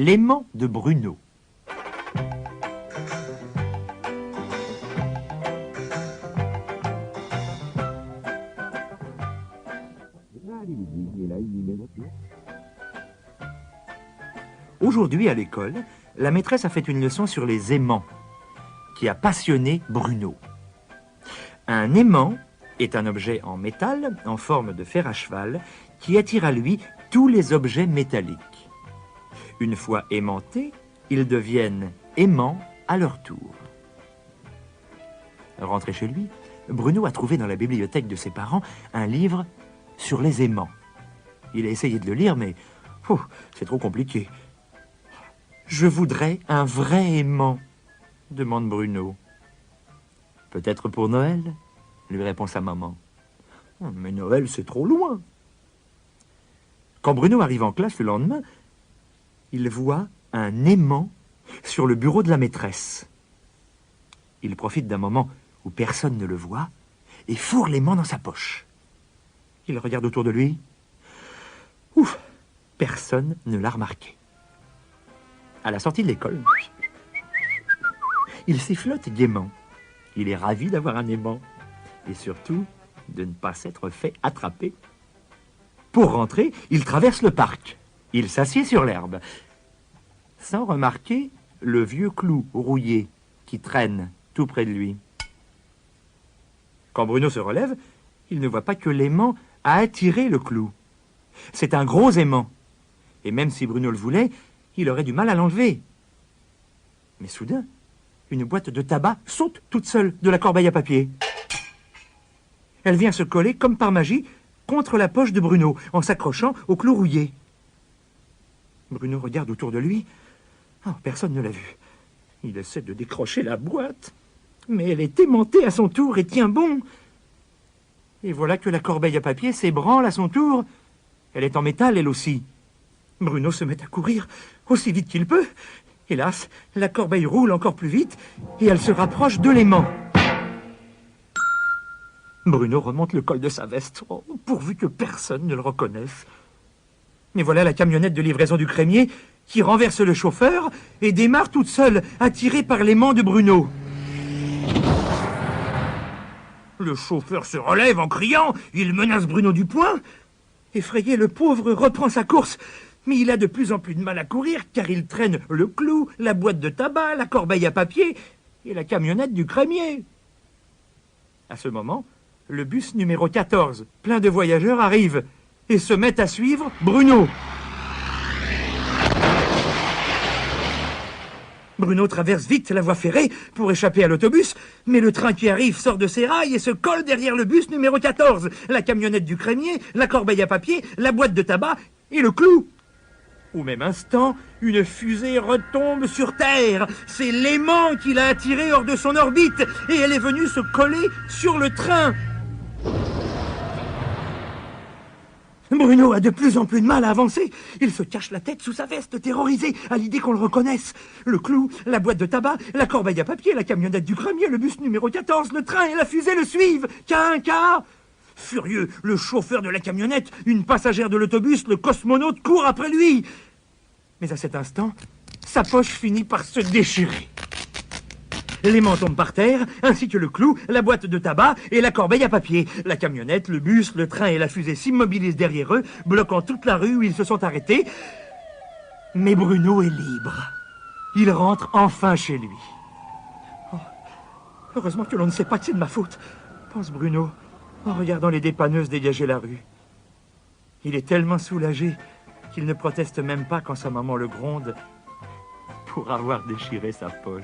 L'aimant de Bruno. Aujourd'hui, à l'école, la maîtresse a fait une leçon sur les aimants, qui a passionné Bruno. Un aimant est un objet en métal, en forme de fer à cheval, qui attire à lui tous les objets métalliques. Une fois aimantés, ils deviennent aimants à leur tour. Rentré chez lui, Bruno a trouvé dans la bibliothèque de ses parents un livre sur les aimants. Il a essayé de le lire, mais c'est trop compliqué. « Je voudrais un vrai aimant », demande Bruno. « Peut-être pour Noël ?» lui répond sa maman. « Mais Noël, c'est trop loin. » Quand Bruno arrive en classe le lendemain, il voit un aimant sur le bureau de la maîtresse. Il profite d'un moment où personne ne le voit et fourre l'aimant dans sa poche. Il regarde autour de lui. Ouf, personne ne l'a remarqué. À la sortie de l'école, il sifflote gaiement. Il est ravi d'avoir un aimant et surtout de ne pas s'être fait attraper. Pour rentrer, il traverse le parc. Il s'assied sur l'herbe, sans remarquer le vieux clou rouillé qui traîne tout près de lui. Quand Bruno se relève, il ne voit pas que l'aimant a attiré le clou. C'est un gros aimant. Et même si Bruno le voulait, il aurait du mal à l'enlever. Mais soudain, une boîte de tabac saute toute seule de la corbeille à papier. Elle vient se coller, comme par magie, contre la poche de Bruno, en s'accrochant au clou rouillé. Bruno regarde autour de lui. Oh, personne ne l'a vu. Il essaie de décrocher la boîte, mais elle est aimantée à son tour et tient bon. Et voilà que la corbeille à papier s'ébranle à son tour. Elle est en métal, elle aussi. Bruno se met à courir aussi vite qu'il peut. Hélas, la corbeille roule encore plus vite et elle se rapproche de l'aimant. Bruno remonte le col de sa veste, pourvu que personne ne le reconnaisse. Mais voilà la camionnette de livraison du crémier qui renverse le chauffeur et démarre toute seule, attirée par l'aimant de Bruno. Le chauffeur se relève en criant, il menace Bruno du poing. Effrayé, le pauvre reprend sa course. Mais il a de plus en plus de mal à courir, car il traîne le clou, la boîte de tabac, la corbeille à papier et la camionnette du crémier. À ce moment, le bus numéro 14, plein de voyageurs, arrive et se met à suivre Bruno. Bruno traverse vite la voie ferrée pour échapper à l'autobus, mais le train qui arrive sort de ses rails et se colle derrière le bus numéro 14, la camionnette du crémier, la corbeille à papier, la boîte de tabac et le clou. Au même instant, une fusée retombe sur Terre. C'est l'aimant qui l'a attirée hors de son orbite et elle est venue se coller sur le train. Bruno a de plus en plus de mal à avancer. Il se cache la tête sous sa veste, terrorisé à l'idée qu'on le reconnaisse. Le clou, la boîte de tabac, la corbeille à papier, la camionnette du crémier, le bus numéro 14, le train et la fusée le suivent. K1K. Furieux, le chauffeur de la camionnette, une passagère de l'autobus, le cosmonaute court après lui. Mais à cet instant, sa poche finit par se déchirer. L'aimant tombe par terre, ainsi que le clou, la boîte de tabac et la corbeille à papier. La camionnette, le bus, le train et la fusée s'immobilisent derrière eux, bloquant toute la rue où ils se sont arrêtés. Mais Bruno est libre. Il rentre enfin chez lui. Oh, heureusement que l'on ne sait pas que c'est de ma faute, pense Bruno, en regardant les dépanneuses dégager la rue. Il est tellement soulagé qu'il ne proteste même pas quand sa maman le gronde pour avoir déchiré sa poche.